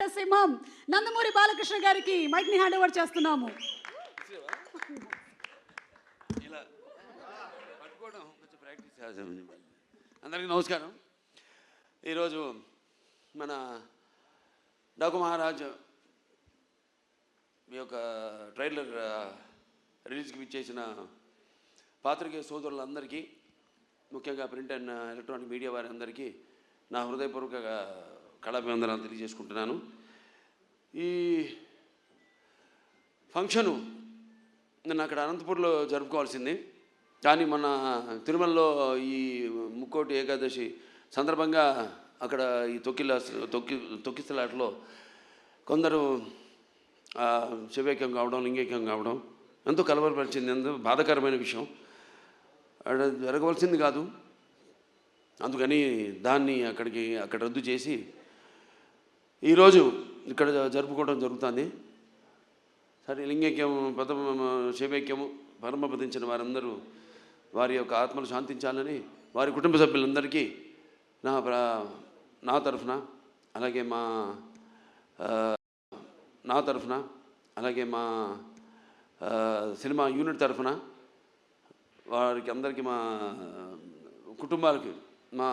నటసింహం నందమూరి బాలకృష్ణ గారికి మైక్ ని hand over చేస్తున్నాము. అందరికీ నమస్కారం. ఈరోజు మన డాకు మహారాజ్ మీ యొక్క ట్రైలర్ రిలీజ్కి ఇచ్చేసిన పాత్రికేయ సోదరులందరికీ, ముఖ్యంగా ప్రింట్ అండ్ ఎలక్ట్రానిక్ మీడియా వారి అందరికీ నా హృదయపూర్వక కళాభివందనాలు తెలియజేసుకుంటున్నాను. ఈ ఫంక్షను నేను అక్కడ అనంతపూర్లో జరుపుకోవాల్సింది, కానీ మన తిరుమలలో ఈ ముక్కోటి ఏకాదశి సందర్భంగా అక్కడ ఈ తొక్కిసలాటలో కొందరు శివైక్యం కావడం, లింగైక్యం కావడం ఎంతో కలవరపరిచింది. ఎంతో బాధాకరమైన విషయం. అక్కడ జరగవలసింది కాదు, అందుకని దాన్ని అక్కడ రద్దు చేసి ఈరోజు ఇక్కడ జరుపుకోవడం జరుగుతుంది. సరే, లింగైక్యం శివైక్యము పరమపదించిన వారందరూ వారి యొక్క ఆత్మలు శాంతించాలని వారి కుటుంబ సభ్యులందరికీ నా తరఫున అలాగే మా సినిమా యూనిట్ తరఫున వారికి అందరికీ మా కుటుంబాలకి మా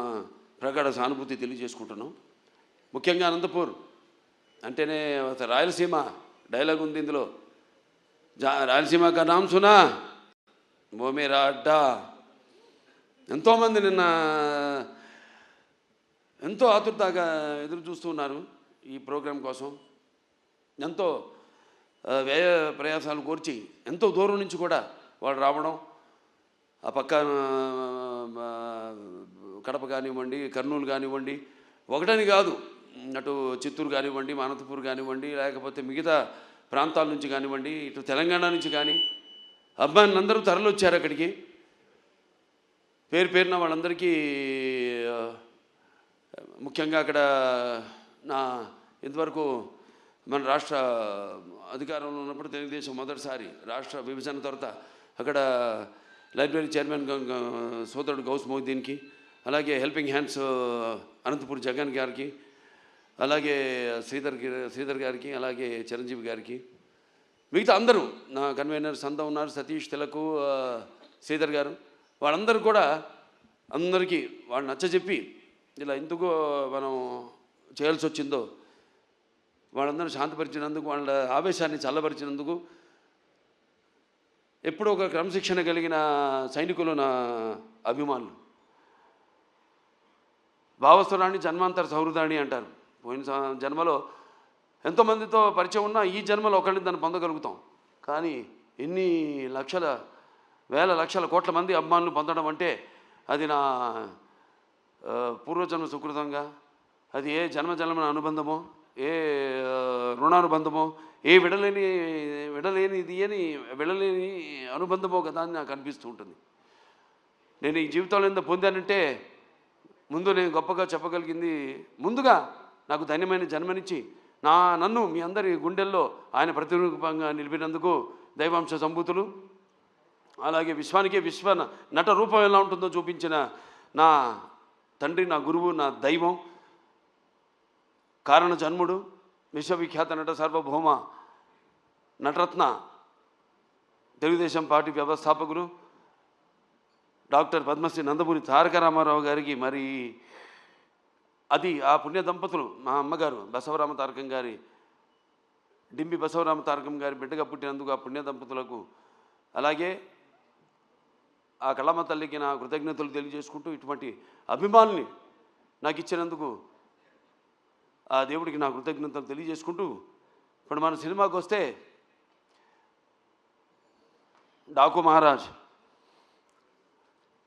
ప్రగాఢ సానుభూతి తెలియజేసుకుంటున్నాం. ముఖ్యంగా అనంతపూర్ అంటేనే రాయలసీమ డైలాగ్ ఉంది ఇందులో. రాయలసీమ కా నామ్ సునా ఓ మేరా అడ్డా. ఎంతోమంది నిన్న ఎంతో ఆతురతగా ఎదురు చూస్తూ ఉన్నారు ఈ ప్రోగ్రాం కోసం. ఎంతో వ్యయ ప్రయాసాలు కోర్చి ఎంతో దూరం నుంచి కూడా వాళ్ళు రావడం, ఆ పక్క కడప కానివ్వండి, కర్నూలు కానివ్వండి, ఒకటని కాదు, అటు చిత్తూరు కానివ్వండి, అనంతపూర్ కానివ్వండి, లేకపోతే మిగతా ప్రాంతాల నుంచి కానివ్వండి, ఇటు తెలంగాణ నుంచి కానీ అబ్బాయిలందరూ తరలి వచ్చారు అక్కడికి. పేరున వాళ్ళందరికీ ముఖ్యంగా అక్కడ ఇంతవరకు మన రాష్ట్ర అధికారంలో ఉన్నప్పుడు తెలుగుదేశం మొదటిసారి రాష్ట్ర విభజన తర్వాత అక్కడ లైబ్రరీ చైర్మన్ సోదరుడు గౌస్ మొహిద్దీన్కి, అలాగే హెల్పింగ్ హ్యాండ్స్ అనంతపూర్ జగన్ గారికి, అలాగే శ్రీధర్ గారికి, అలాగే చిరంజీవి గారికి, మిగతా అందరూ నా కన్వీనర్ సంద ఉన్నారు, సతీష్ తిలకు, శ్రీధర్ గారు, వాళ్ళందరూ కూడా అందరికీ వాళ్ళు నచ్చజెప్పి ఇలా ఎందుకు మనం చేయాల్సి వచ్చిందో వాళ్ళందరూ శాంతపరిచినందుకు, వాళ్ళ ఆవేశాన్ని చల్లబరిచినందుకు, ఎప్పుడూ ఒక క్రమశిక్షణ కలిగిన సైనికులు నా అభిమానులు. భావస్థురాణి జన్మాంతర సౌహృదాణి అంటారు. పోయిన జన్మలో ఎంతోమందితో పరిచయం ఉన్నా ఈ జన్మలో ఒకళ్ళని దాన్ని పొందగలుగుతాం. కానీ ఎన్ని వేల లక్షల కోట్ల మంది అభిమానులు పొందడం అంటే అది నా పూర్వజన్మ సుకృతంగా, అది ఏ జన్మజన్మన అనుబంధమో, ఏ రుణానుబంధమో, ఏ విడలేని అనుబంధమో కదా అని నాకు అనిపిస్తూ ఉంటుంది. నేను ఈ జీవితంలో ఎంత పొందానంటే ముందు నేను గొప్పగా చెప్పగలిగింది, ముందుగా నాకు ధన్యమైన జన్మనిచ్చి నన్ను మీ అందరి గుండెల్లో ఆయన ప్రతిరూపంగా నిలిపినందుకు దైవాంశ సంభూతులు, అలాగే విశ్వానికే విశ్వ నట రూపం ఎలా ఉంటుందో చూపించిన నా తండ్రి, నా గురువు, నా దైవం, కారణ జన్ముడు, విశ్వవిఖ్యాత నట సార్వభౌమ నటరత్న, తెలుగుదేశం పార్టీ వ్యవస్థాపకులు డాక్టర్ పద్మశ్రీ నందమూరి తారక రామారావు గారికి, మరి అది ఆ పుణ్య దంపతులు మా అమ్మగారు బసవరామ తారకం గారి, డింబి బసవరామ తారకం గారి బిడ్డగా పుట్టినందుకు ఆ పుణ్య దంపతులకు, అలాగే ఆ కళమ్మ తల్లికి నా కృతజ్ఞతలు తెలియజేసుకుంటూ, ఇటువంటి అభిమానుల్ని నాకు ఇచ్చినందుకు ఆ దేవుడికి నా కృతజ్ఞతలు తెలియజేసుకుంటూ, ఇప్పుడు మన సినిమాకి వస్తే డాకు మహారాజ్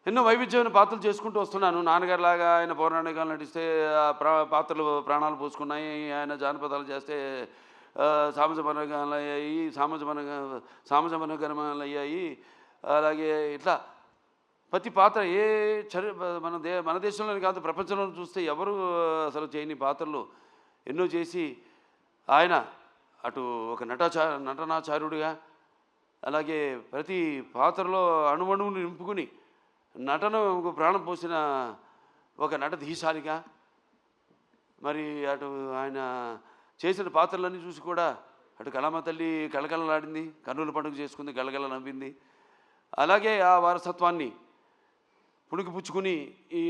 ఎన్నో వైవిధ్యమైన పాత్రలు చేసుకుంటూ వస్తున్నాను. నాన్నగారిలాగా ఆయన పౌరాణికాలు నటిస్తే పాత్రలు ప్రాణాలు పోసుకున్నాయి, ఆయన జానపదాలు చేస్తే సామజమనగరమాలు అయ్యాయి. అలాగే ఇట్లా ప్రతి పాత్ర మన దేశంలోనే కాదు ప్రపంచంలో చూస్తే ఎవరు అసలు చేయని పాత్రలు ఎన్నో చేసి ఆయన అటు ఒక నటనాచార్యుడిగా, అలాగే ప్రతి పాత్రలో అణువణువుని నింపుకుని నటనకు ప్రాణం పోసిన ఒక నటధీశాలిగా, మరి అటు ఆయన చేసిన పాత్రలన్నీ చూసి కూడా అటు కళామ తల్లి కళకళలాడింది, కన్నుల పండుగ చేసుకుంది, గలగల నవ్వింది. అలాగే ఆ వారసత్వాన్ని పుణికిపుచ్చుకుని ఈ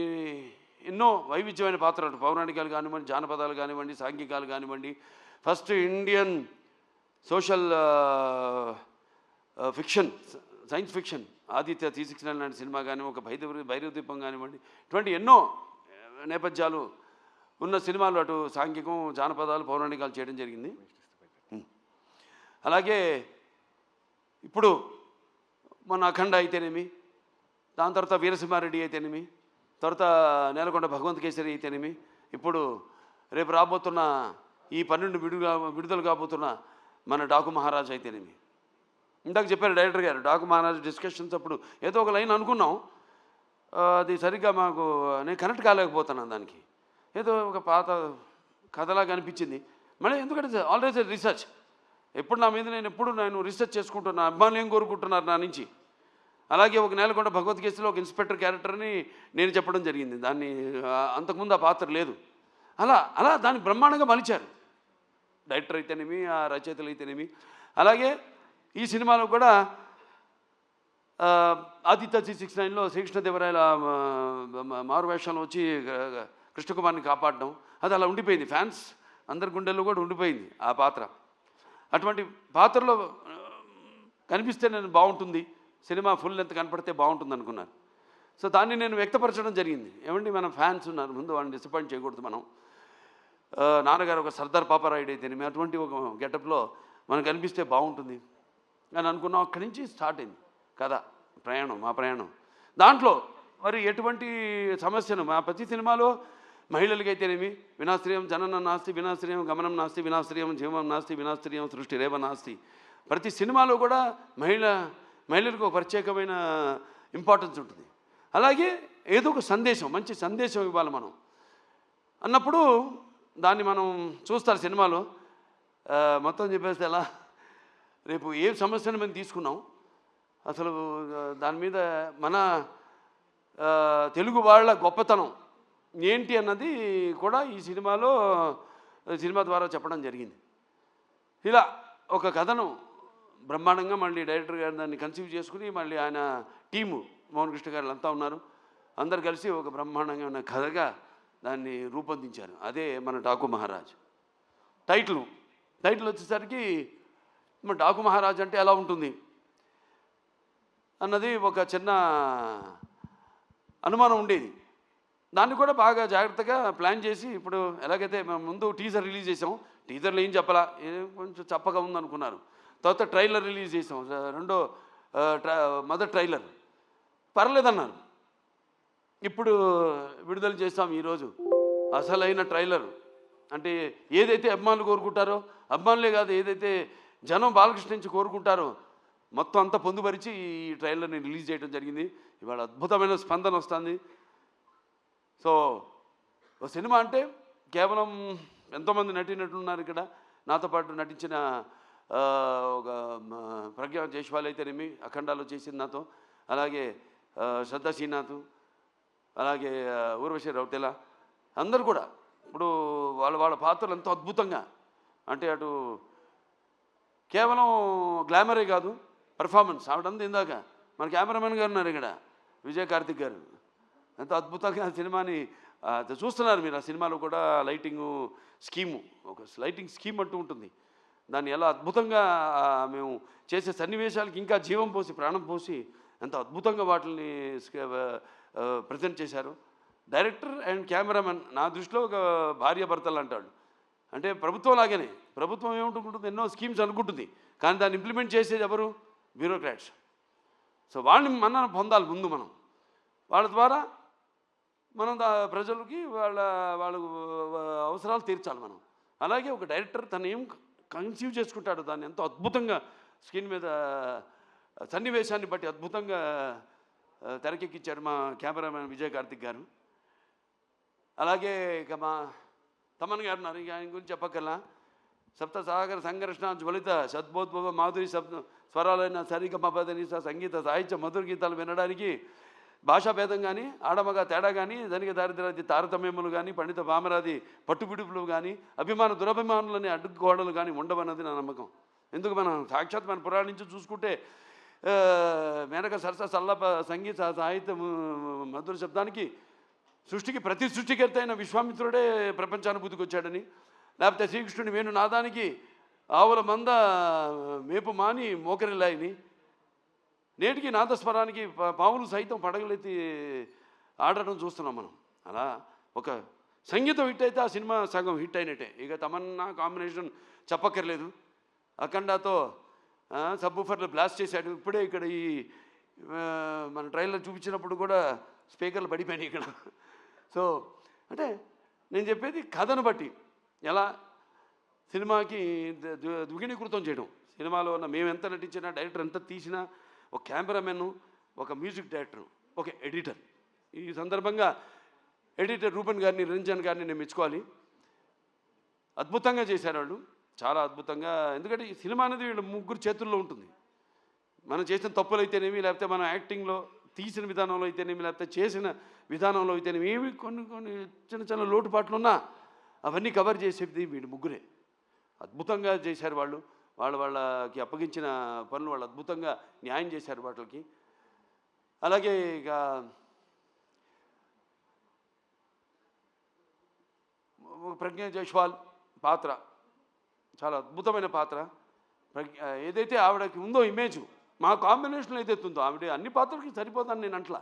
ఎన్నో వైవిధ్యమైన పాత్రలు, పౌరాణికాలు కానివ్వండి, జానపదాలు కానివ్వండి, సాంఘికాలు కానివ్వండి, first Indian social fiction, science fiction Aditya 369 లాంటి సినిమా కానీ, ఒక భైరవ దీపం కానివ్వండి, ఇటువంటి ఎన్నో నేపథ్యాలు ఉన్న సినిమాలు అటు సాంఘికం, జానపదాలు, పౌరాణికాలు చేయడం జరిగింది. అలాగే ఇప్పుడు మన అఖండ అయితేనేమి, దాని తర్వాత వీరసింహారెడ్డి అయితేనేమి, తర్వాత నేలకొండ భగవంత్ కేసరి అయితేనేమి, ఇప్పుడు రేపు రాబోతున్న ఈ 12 విడుదల కాబోతున్న మన డాకు మహారాజ్ అయితేనేమి. ఇందాక చెప్పారు డైరెక్టర్ గారు, డాకు మహారాజ్ డిస్కషన్స్ అప్పుడు ఏదో ఒక లైన్ అనుకున్నాం, అది సరిగ్గా మాకు నేను కనెక్ట్ కాలేకపోతున్నాను. దానికి ఏదో ఒక పాత కథలాగా అనిపించింది. మళ్ళీ ఎందుకంటే ఆల్వేస్ రీసెర్చ్, ఎప్పుడు నా మీద నేను రీసెర్చ్ చేసుకుంటున్నా, అభిమానులు ఏం కోరుకుంటున్నారు నా నుంచి. అలాగే ఒక నేలకొండ భగవత్ కేసులో ఒక ఇన్స్పెక్టర్ క్యారెక్టర్ని నేను చెప్పడం జరిగింది. దాన్ని అంతకుముందు ఆ పాత్ర లేదు. అలా దాన్ని బ్రహ్మాండంగా మలిచారు డైరెక్టర్ అయితేనేమి, ఆ రచయితలు అయితేనేమి. అలాగే ఈ సినిమాలో కూడా ఆదిత్య 369లో శ్రీకృష్ణదేవరాయల మారువేషంలో వచ్చి కృష్ణకుమార్ని కాపాడడం, అది అలా ఉండిపోయింది. ఫ్యాన్స్ అందరి గుండెల్లో కూడా ఉండిపోయింది ఆ పాత్ర. అటువంటి పాత్రలో కనిపిస్తే నేను బాగుంటుంది, సినిమా ఫుల్ లెంత్ కనపడితే బాగుంటుంది అనుకున్నాను. సో దాన్ని నేను వ్యక్తపరచడం జరిగింది. ఏమండి, మన ఫ్యాన్స్ ఉన్నారు, ముందు వాళ్ళని డిసప్పాయింట్ చేయకూడదు మనం. నాన్నగారు ఒక సర్దార్ పాపారాయుడు అయితేనేమి అటువంటి ఒక గెటప్లో మనకు కనిపిస్తే బాగుంటుంది అని అనుకున్నాం. అక్కడి నుంచి స్టార్ట్ అయింది కదా మా ప్రయాణం. దాంట్లో మరి ఎటువంటి సమస్యను మా ప్రతి సినిమాలో మహిళలకైతేనేమి వినాశ్రయం జననం నాస్తి, వినాశ్రయం గమనం నాస్తి, వినాశ్రయం జీవం నాస్తి, వినాశ్రయం సృష్టి రేవ నాస్తి. ప్రతి సినిమాలో కూడా మహిళలకు ఒక ప్రత్యేకమైన ఇంపార్టెన్స్ ఉంటుంది. అలాగే ఏదో ఒక సందేశం, మంచి సందేశం ఇవ్వాలి మనం అన్నప్పుడు దాన్ని మనం చూస్తారు సినిమాలో. మొత్తం చెప్పేస్తే ఎలా, రేపు ఏ సమస్యను మేము తీసుకున్నాం, అసలు దాని మీద మన తెలుగు వాళ్ళ గొప్పతనం ఏంటి అన్నది కూడా ఈ సినిమా ద్వారా చెప్పడం జరిగింది. ఇలా ఒక కథను బ్రహ్మాండంగా మళ్ళీ డైరెక్టర్ గారు దాన్ని కన్సీవ్ చేసుకుని, మళ్ళీ ఆయన టీము మోహన్ కృష్ణ గారు అంతా ఉన్నారు, అందరు కలిసి ఒక బ్రహ్మాండంగా ఉన్న కథగా దాన్ని రూపొందించారు. అదే మన డాకు మహారాజ్. టైటిల్ వచ్చేసరికి మన డాకు మహారాజ్ అంటే ఎలా ఉంటుంది అన్నది ఒక చిన్న అనుమానం ఉండేది. దాన్ని కూడా బాగా జాగ్రత్తగా ప్లాన్ చేసి, ఇప్పుడు ఎలాగైతే మేము ముందు టీజర్ రిలీజ్ చేసాం, టీజర్లో ఏం చెప్పాలా, కొంచెం చప్పగా ఉందనుకున్నారు. తర్వాత ట్రైలర్ రిలీజ్ చేసాం, మొదటి ట్రైలర్ పర్లేదన్నారు. ఇప్పుడు విడుదల చేస్తాం ఈరోజు అసలైన ట్రైలర్. అంటే ఏదైతే అభిమానులు కోరుకుంటారో, అభిమానులే కాదు, ఏదైతే జనం బాలకృష్ణ నుంచి కోరుకుంటారో మొత్తం అంతా పొందుపరిచి ఈ ట్రైలర్ని రిలీజ్ చేయడం జరిగింది. ఇవాళ అద్భుతమైన స్పందన వస్తుంది. సో ఒక సినిమా అంటే కేవలం ఎంతోమంది నటీనటులున్నారు ఇక్కడ. నాతో పాటు నటించిన ఒక ప్రజ్ఞా జైస్వాల్ అయితేనేమి అఖండాలో చేసింది నాతో, అలాగే శ్రద్ధా శ్రీనాథ్, అలాగే ఊర్వశి రౌతెల, అందరూ కూడా ఇప్పుడు వాళ్ళ పాత్రలు ఎంతో అద్భుతంగా, అంటే అటు కేవలం గ్లామరే కాదు, పర్ఫార్మెన్స్. ఆవిడంతా ఇందాక మన కెమెరామెన్ గారు ఉన్నారు ఇక్కడ, విజయ్ కార్తిక్ గారు, ఎంతో అద్భుతంగా సినిమాని చూస్తున్నారు మీరు. ఆ సినిమాలో కూడా లైటింగు స్కీము, ఒక లైటింగ్ స్కీమ్ అంటూ ఉంటుంది. దాన్ని ఎలా అద్భుతంగా మేము చేసే సన్నివేశాలకి ఇంకా జీవం పోసి, ప్రాణం పోసి ఎంతో అద్భుతంగా వాటిని ప్రజెంట్ చేశారు. డైరెక్టర్ అండ్ కెమెరామెన్ నా దృష్టిలో ఒక భార్యాభర్తలు అంటాడు. అంటే ప్రభుత్వం లాగానే, ప్రభుత్వం ఏముంటుంది, ఎన్నో స్కీమ్స్ అనుకుంటుంది, కానీ దాన్ని ఇంప్లిమెంట్ చేసేది ఎవరు? బ్యూరోక్రాట్స్. సో వాళ్ళని మనం పొందాలి ముందు, మనం వాళ్ళ ద్వారా మనం ప్రజలకి వాళ్ళ అవసరాలు తీర్చాలి మనం. అలాగే ఒక డైరెక్టర్ తను ఏం కన్సీవ్ చేసుకుంటాడు, దాన్ని ఎంతో అద్భుతంగా స్క్రీన్ మీద సన్నివేశాన్ని బట్టి అద్భుతంగా తెరకెక్కించాడు మా కెమెరామెన్ విజయ్ కార్తిక్ గారు. అలాగే ఇక మా తమన్ గారు ఉన్నారు, ఇక ఆయన గురించి చెప్పక్కర్లా. సప్త సాగర సంఘర్షణ జ్వలిత సద్బోద్భవ మాధురి స్వరాలైన సరిగమ పదని సంగీత సాహిత్య మధుర గీతాలు వినడానికి భాషా భేదం కానీ, ఆడమగ తేడా కానీ, ధనిక దారిద్ర్యాది తారతమ్యములు కానీ, పండిత పామరాది పట్టుబిడుపులు కానీ, అభిమాన దురభిమానులని అడ్డుగోడలు కానీ ఉండవన్నది నా నమ్మకం. ఎందుకు మనం సాక్షాత్ మన పురాణం నుంచి చూసుకుంటే మేనక సరస సల్లాప సంగీత సాహిత్యం మధుర శబ్దానికి సృష్టికి ప్రతి సృష్టికర్త అయిన విశ్వామిత్రుడే ప్రపంచానుభూతికి వచ్చాడని, లేకపోతే శ్రీకృష్ణుని వేణునాదానికి ఆవుల మంద మేపు మాని మోకరిల్లాయని, నేటికి నాదస్వరానికి పావులు సైతం పడగలెత్తి ఆడడం చూస్తున్నాం మనం. అలా ఒక సంగీతం హిట్ అయితే ఆ సినిమా సగం హిట్ అయినట్టే. ఇక తమన్నా కాంబినేషన్ చెప్పక్కర్లేదు. అఖండాతో సబ్బూఫర్లు బ్లాస్ట్ చేశాడు. ఇప్పుడే ఇక్కడ ఈ మన ట్రైలర్ చూపించినప్పుడు కూడా స్పీకర్లు పడిపోయినాయి ఇక్కడ. సో అంటే నేను చెప్పేది కథను బట్టి ఎలా సినిమాకి ద్విగుణీకృతం చేయడం. సినిమాలో ఉన్న మేము ఎంత నటించినా, డైరెక్టర్ ఎంత తీసినా, ఒక కెమెరామెన్, ఒక మ్యూజిక్ డైరెక్టర్, ఒక ఎడిటర్. ఈ సందర్భంగా ఎడిటర్ రూపన్ గారిని, నిరంజన్ గారిని నేను మెచ్చుకోవాలి. అద్భుతంగా చేశారు వాళ్ళు, చాలా అద్భుతంగా. ఎందుకంటే ఈ సినిమా అనేది వీళ్ళ ముగ్గురు చేతుల్లో ఉంటుంది. మనం చేసిన తప్పులు అయితేనేమి, లేకపోతే మనం యాక్టింగ్లో తీసిన విధానంలో అయితేనేమి, లేకపోతే చేసిన విధానంలో అయితేనేమి, ఏమి కొన్ని కొన్ని చిన్న చిన్న లోటుపాట్లు ఉన్నా అవన్నీ కవర్ చేసేది వీళ్ళు ముగ్గురే. అద్భుతంగా చేశారు వాళ్ళు. వాళ్ళకి అప్పగించిన పనులు వాళ్ళు అద్భుతంగా న్యాయం చేశారు వాటికి. అలాగే ఇక ప్రజ్ఞ జైస్వాల్ పాత్ర చాలా అద్భుతమైన పాత్ర. ఏదైతే ఆవిడకి ఉందో ఇమేజ్, మా కాంబినేషన్లో ఏదైతే ఉందో, ఆవిడ అన్ని పాత్రలకి సరిపోతాను నేను అంట్లా.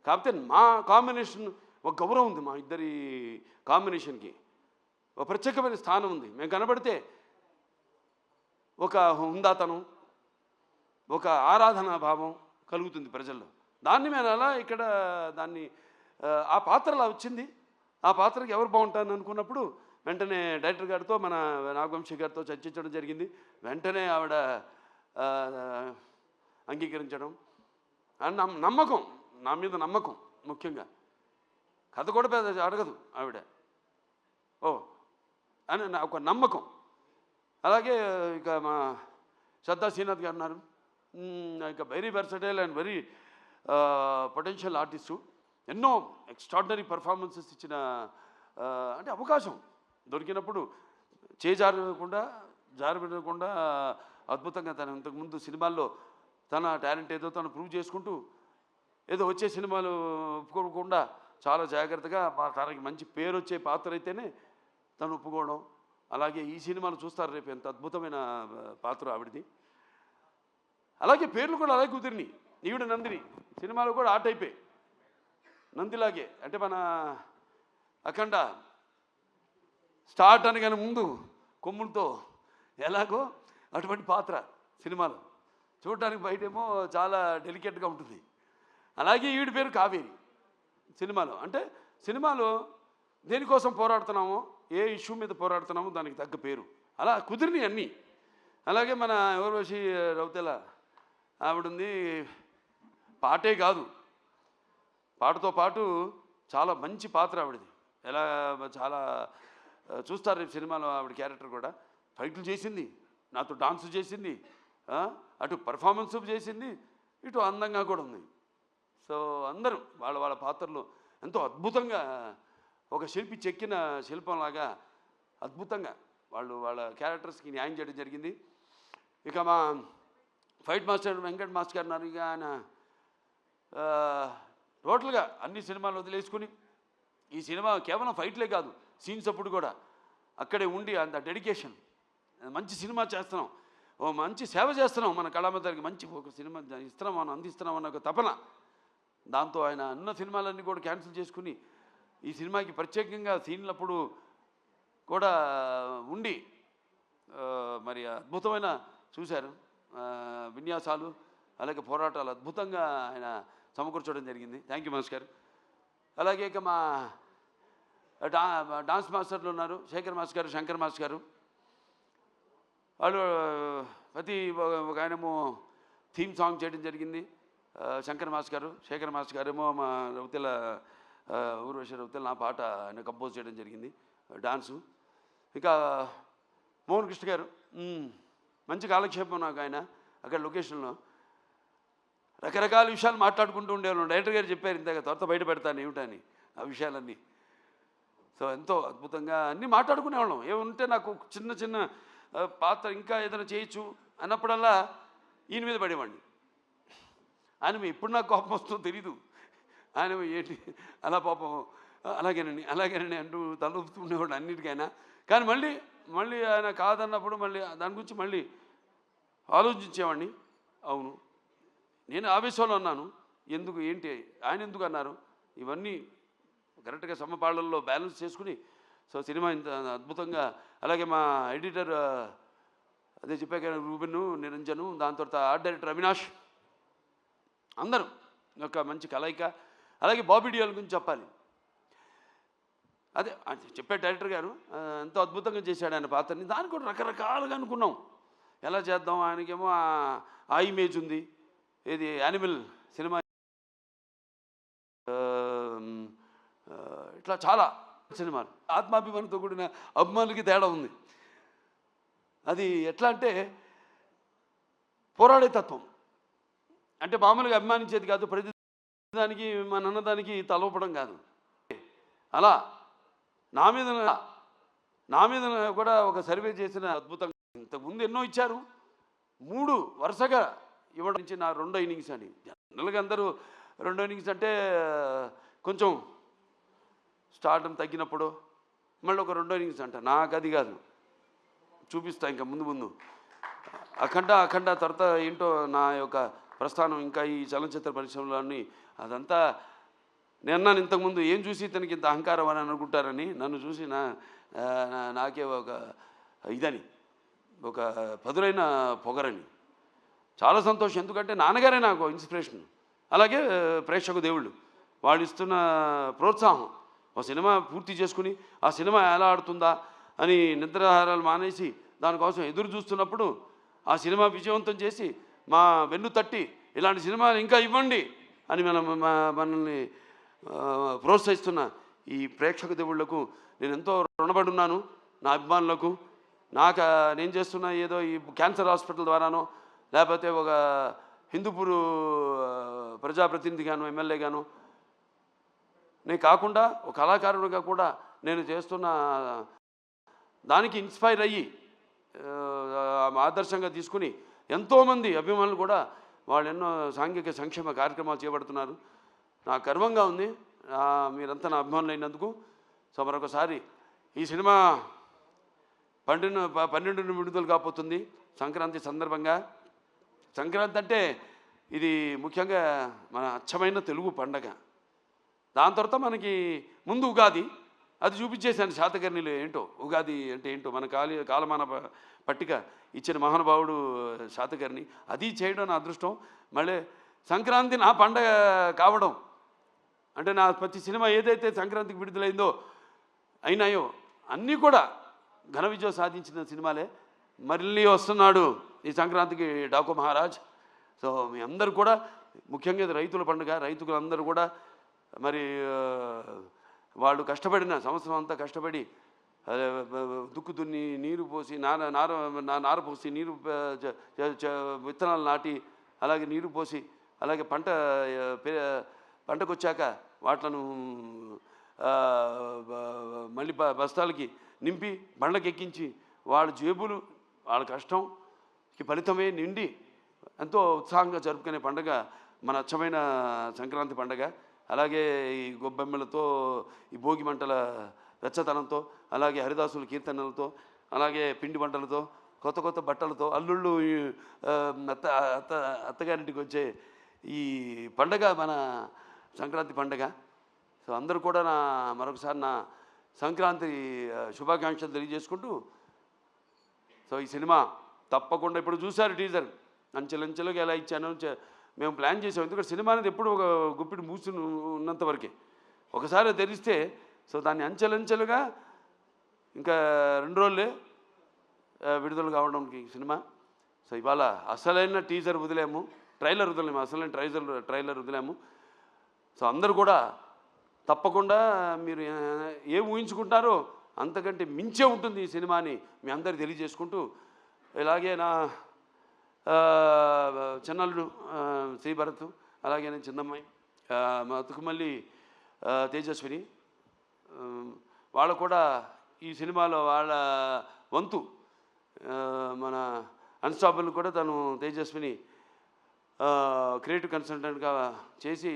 కాకపోతే మా కాంబినేషన్ ఒక గౌరవం ఉంది, మా ఇద్దరి కాంబినేషన్కి ఒక ప్రత్యేకమైన స్థానం ఉంది. మేము కనబడితే ఒక హుందాతనం, ఒక ఆరాధనా భావం కలుగుతుంది ప్రజల్లో. దాన్ని మేము అలా ఇక్కడ దాన్ని ఆ పాత్ర అలా వచ్చింది. ఆ పాత్రకి ఎవరు బాగుంటారని అనుకున్నప్పుడు వెంటనే డైరెక్టర్ గారితో, మన నాగవంశీ గారితో చర్చించడం జరిగింది. వెంటనే ఆవిడ అంగీకరించడం, నమ్మకం, నా మీద నమ్మకం. ముఖ్యంగా కథ కూడా పెద్ద అడగదు ఆవిడ, ఓ అని ఒక నమ్మకం. అలాగే ఇక మా శ్రద్ధా శ్రీనాథ్ గారు ఉన్నారు. ఇక very versatile and very potential artist. ఎన్నో ఎక్స్ట్రాడినరీ పర్ఫార్మెన్సెస్ ఇచ్చిన, అంటే అవకాశం దొరికినప్పుడు జారబెట్టకుండా అద్భుతంగా తను ఇంతకుముందు సినిమాల్లో తన టాలెంట్ ఏదో తను ప్రూవ్ చేసుకుంటూ, ఏదో వచ్చే సినిమాలు ఒప్పుకోకుండా చాలా జాగ్రత్తగా తనకి మంచి పేరు వచ్చే పాత్ర అయితేనే తను ఒప్పుకోవడం. అలాగే ఈ సినిమాలు చూస్తారు రేపు, ఎంత అద్భుతమైన పాత్ర ఆవిడది. అలాగే పేర్లు కూడా అలాగే కుదిరినాయి. ఈవిడ నందిని సినిమాలో కూడా ఆ టైపే, నందిలాగే. అంటే మన అఖండ స్టార్ట్ అనగానే ముందు కొమ్ములతో ఎలాగో అటువంటి పాత్ర సినిమాలో చూడటానికి బయటేమో చాలా డెలికేట్గా ఉంటుంది. అలాగే ఈవిడ పేరు కావేరి సినిమాలో. అంటే సినిమాలో దేనికోసం పోరాడుతున్నామో, ఏ ఇష్యూ మీద పోరాడుతున్నామో దానికి తగ్గ పేరు అలా కుదిరినాయి అన్నీ. అలాగే మన ఊర్వశి రౌతెల ఆవిడుంది. పాటే కాదు, పాటతో పాటు చాలా మంచి పాత్ర ఆవిడది. ఎలా చాలా చూస్తారు రేపు సినిమాలో ఆవిడ క్యారెక్టర్ కూడా. ఫైట్లు చేసింది, నాతో డాన్స్ చేసింది, అటు పర్ఫార్మెన్స్ చేసింది, ఇటు అందంగా కూడా ఉంది. సో అందరూ వాళ్ళ పాత్రలు ఎంతో అద్భుతంగా, ఒక శిల్పి చెక్కిన శిల్పంలాగా అద్భుతంగా వాళ్ళ క్యారెక్టర్స్కి న్యాయం చేయడం జరిగింది. ఇక మా ఫైట్ మాస్టర్ వెంకట్ మాస్టర్ గారు ఉన్నారు. ఇక ఆయన టోటల్గా అన్ని సినిమాలు వదిలేసుకుని ఈ సినిమా కేవలం ఫైట్లే కాదు, సీన్స్ అప్పుడు కూడా అక్కడే ఉండి అంత డెడికేషన్, మంచి సినిమా చేస్తున్నాం, ఓ మంచి సేవ చేస్తున్నాం, మన కళామందరికి మంచి ఒక సినిమా ఇస్తున్నాం, మనం అందిస్తున్నాం అన్న ఒక తపన. దాంతో ఆయన అన్న సినిమాలన్నీ కూడా క్యాన్సిల్ చేసుకుని ఈ సినిమాకి ప్రత్యేకంగా సీన్లప్పుడు కూడా ఉండి మరి అద్భుతమైన చూశారు విన్యాసాలు, అలాగే పోరాటాలు అద్భుతంగా ఆయన సమకూర్చడం జరిగింది. థ్యాంక్ యూ మాస్టర్ గారు. అలాగే ఇక మా డాన్స్ మాస్టర్లు ఉన్నారు, శేఖర్ మాస్టర్ గారు, శంకర్ మాస్టర్ గారు. వాళ్ళు ప్రతి ఒక ఆయనేమో థీమ్ సాంగ్ చేయడం జరిగింది, శంకర్ మాస్టర్ గారు. శేఖర్ మాస్టర్ గారేమో మా రౌతెల ఊర్వశి రౌతెల నా పాట ఆయన కంపోజ్ చేయడం జరిగింది, డాన్సు. ఇంకా మోహన్ కృష్ణ గారు మంచి కాలక్షేపం నాకు ఆయన అక్కడ లొకేషన్లో. రకరకాల విషయాలు మాట్లాడుకుంటూ ఉండేవాళ్ళం. డైరెక్టర్ గారు చెప్పారు ఇందాక, త్వరత బయట పెడతాను ఏమిటని ఆ విషయాలన్నీ. సో ఎంతో అద్భుతంగా అన్నీ మాట్లాడుకునేవాళ్ళం. ఏముంటే నాకు చిన్న చిన్న పాత్ర ఇంకా ఏదైనా చేయొచ్చు అన్నప్పుడల్లా ఈయన మీద పడేవాడిని. ఆయన ఎప్పుడు నాకు కోపం వస్తుందో తెలీదు. ఆయన ఏంటి అలా పాపం అలాగేనండి అంటూ తలూపుతూ ఉండేవాడు అన్నిటికైనా. కానీ మళ్ళీ మళ్ళీ ఆయన కాదన్నప్పుడు మళ్ళీ దాని గురించి మళ్ళీ ఆలోచించేవాడిని. అవును, నేను ఆవేశంలో అన్నాను, ఎందుకు ఏంటి ఆయన ఎందుకు అన్నారు, ఇవన్నీ కరెక్ట్గా సమపాళ్ళల్లో బ్యాలెన్స్ చేసుకుని సో సినిమా ఇంత అద్భుతంగా. అలాగే మా ఎడిటర్ అదే చెప్పాక రూబెను, నిరంజను, దాని తర్వాత ఆర్ట్ డైరెక్టర్ అవినాష్, అందరూ ఒక మంచి కలయిక. అలాగే బాబీ డియోల్ గురించి చెప్పాలి. అదే చెప్పే డైరెక్టర్ గారు ఎంతో అద్భుతంగా చేశాడు ఆయన పాత్రని. దానికి కూడా రకరకాలుగా అనుకున్నాం ఎలా చేద్దాం. ఆయనకేమో ఆ ఇమేజ్ ఉంది, ఏది యానిమల్ సినిమా, ఇట్లా చాలా సినిమాలు ఆత్మాభిమానంతో కూడిన అభిమానులకి తేడా ఉంది. అది ఎట్లా అంటే పోరాడే తత్వం, అంటే మామూలుగా అభిమానించేది కాదు, ప్రతి దానికి మన అన్నదానికి తలవపడం కాదు. అలా నా మీద కూడా ఒక సర్వే చేసిన అద్భుతంగా. ఇంతకుముందు ఎన్నో ఇచ్చారు, 3 వరుసగా ఇవ్వడం నుంచి నా 2వ ఇన్నింగ్స్ అని. జనరల్గా అందరూ 2వ ఇన్నింగ్స్ అంటే కొంచెం స్టార్డం తగ్గినప్పుడు మళ్ళీ ఒక 2వ ఇన్నింగ్స్ అంట. నాకు అది కాదు, చూపిస్తా ఇంకా ముందు అఖండ తర్వాత ఏంటో నా యొక్క ప్రస్థానం ఇంకా ఈ చలనచిత్ర పరిశ్రమలోని అదంతా. నేను అన్నాను ఇంతకుముందు, ఏం చూసి ఇతనికి ఇంత అహంకారం అని అనుకుంటారని, నన్ను చూసి నాకే ఒక ఇదని, ఒక పదులైన పొగరని. చాలా సంతోషం, ఎందుకంటే నాన్నగారే నాకు ఇన్స్పిరేషన్. అలాగే ప్రేక్షక దేవుళ్ళు వాళ్ళు ఇస్తున్న ప్రోత్సాహం. ఒక సినిమా పూర్తి చేసుకుని ఆ సినిమా ఎలా ఆడుతుందా అని నిద్రాహారాలు మానేసి దానికోసం ఎదురు చూస్తున్నప్పుడు ఆ సినిమా విజయవంతం చేసి మా వెన్ను తట్టి ఇలాంటి సినిమాలు ఇంకా ఇవ్వండి అని మనల్ని ప్రోత్సహిస్తున్న ఈ ప్రేక్షక దేవుళ్లకు నేను ఎంతో రుణపడి ఉన్నాను. నా అభిమానులకు, నేను చేస్తున్న ఏదో ఈ క్యాన్సర్ హాస్పిటల్ ద్వారానో లేకపోతే ఒక హిందూపూర్ ప్రజాప్రతినిధిగాను ఎమ్మెల్యేగాను నేను కాకుండా ఒక కళాకారుడిగా కూడా నేను చేస్తున్న దానికి ఇన్స్పైర్ అయ్యి ఆదర్శంగా తీసుకుని ఎంతోమంది అభిమానులు కూడా వాళ్ళు ఎన్నో సాంఘిక సంక్షేమ కార్యక్రమాలు చేపడుతున్నారు. నాకు గర్వంగా ఉంది మీరంతా నా అభిమానులు అయినందుకు. సో మరొకసారి ఈ సినిమా 12 విడుదల కాబోతుంది సంక్రాంతి సందర్భంగా. సంక్రాంతి అంటే ఇది ముఖ్యంగా మన అచ్చమైన తెలుగు పండగ. దాని తర్వాత మనకి ముందు ఉగాది, అది చూపించేశాను శాతకర్ణిలో ఏంటో ఉగాది అంటే ఏంటో మన కాలమాన పట్టిక ఇచ్చిన మహానుభావుడు శాతకర్ణి. అది చేయడం నా అదృష్టం. మళ్ళీ సంక్రాంతి నా పండగ కావడం అంటే నా ప్రతి సినిమా ఏదైతే సంక్రాంతికి విడుదలైందో అయినాయో అన్నీ కూడా ఘన విజయం సాధించిన సినిమాలే. మళ్ళీ వస్తున్నాడు ఈ సంక్రాంతికి డాకు మహారాజ్. సో మీ అందరూ కూడా, ముఖ్యంగా ఇది రైతుల పండుగ, రైతులందరూ కూడా మరి వాళ్ళు కష్టపడిన సంవత్సరం అంతా కష్టపడి దుక్కు దున్ని నీరు పోసి నార పోసి నీరు విత్తనాలు నాటి అలాగే నీరు పోసి అలాగే పంటకు వచ్చాక వాటిలను మళ్ళీ బస్తాలకి నింపి బండ్లకి ఎక్కించి వాళ్ళ జేబులు వాళ్ళ కష్టంకి ఫలితమే నిండి ఎంతో ఉత్సాహంగా జరుపుకునే పండుగ మన అచ్చమైన సంక్రాంతి పండుగ. అలాగే ఈ గొబ్బెమ్మలతో, ఈ భోగి మంటల వెచ్చతనంతో, అలాగే హరిదాసుల కీర్తనలతో, అలాగే పిండి వంటలతో, కొత్త కొత్త బట్టలతో, అల్లుళ్ళు అత్తగారింటికి వచ్చే ఈ పండగ మన సంక్రాంతి పండగ. సో అందరూ కూడా మరొకసారి నా సంక్రాంతి శుభాకాంక్షలు తెలియజేసుకుంటూ, సో ఈ సినిమా తప్పకుండా ఇప్పుడు చూశారు టీజర్, అంచెలంచెలుగా ఎలా ఇచ్చాను మేము ప్లాన్ చేసాం. ఎందుకంటే సినిమా అనేది ఎప్పుడు ఒక గుప్పిడి మూసి ఉన్నంత వరకే, ఒకసారి తెరిస్తే సో దాన్ని అంచెలంచెలుగా ఇంకా 2 రోజులే విడుదల కావడానికి సినిమా. సో ఇవాళ అసలైన టీజర్ వదిలేము, ట్రైలర్ వదిలేము, అసలైన ట్రైలర్ వదిలేము. సో అందరూ కూడా తప్పకుండా మీరు ఏం ఊహించుకుంటారో అంతకంటే మించే ఉంటుంది ఈ సినిమాని మీ అందరికీ తెలియజేసుకుంటూ, ఇలాగే చిన్నల్లుడు శ్రీభరత్, అలాగే నేను చిన్నమ్మాయి, మా తుకుమల్లి తేజస్విని, వాళ్ళు కూడా ఈ సినిమాలో వాళ్ళ వంతు మన అన్స్టాపబుల్ కూడా తను తేజస్విని క్రియేటివ్ కన్సల్టెంట్గా చేసి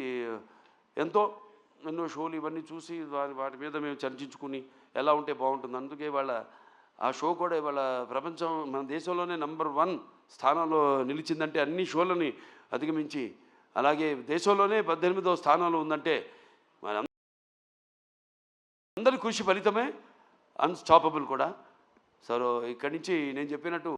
ఎన్నో షోలు ఇవన్నీ చూసి వాటి మీద మేము చర్చించుకుని ఎలా ఉంటే బాగుంటుంది. అందుకే వాళ్ళ ఆ షో కూడా ఇవాళ ప్రపంచం మన దేశంలోనే నంబర్ 1 స్థానంలో నిలిచిందంటే అన్ని షోలని అధిగమించి, అలాగే దేశంలోనే 18వ స్థానంలో ఉందంటే మన అందరి కృషి ఫలితమే అన్స్టాపబుల్ కూడా. సో ఇక్కడి నుంచి నేను చెప్పినట్టు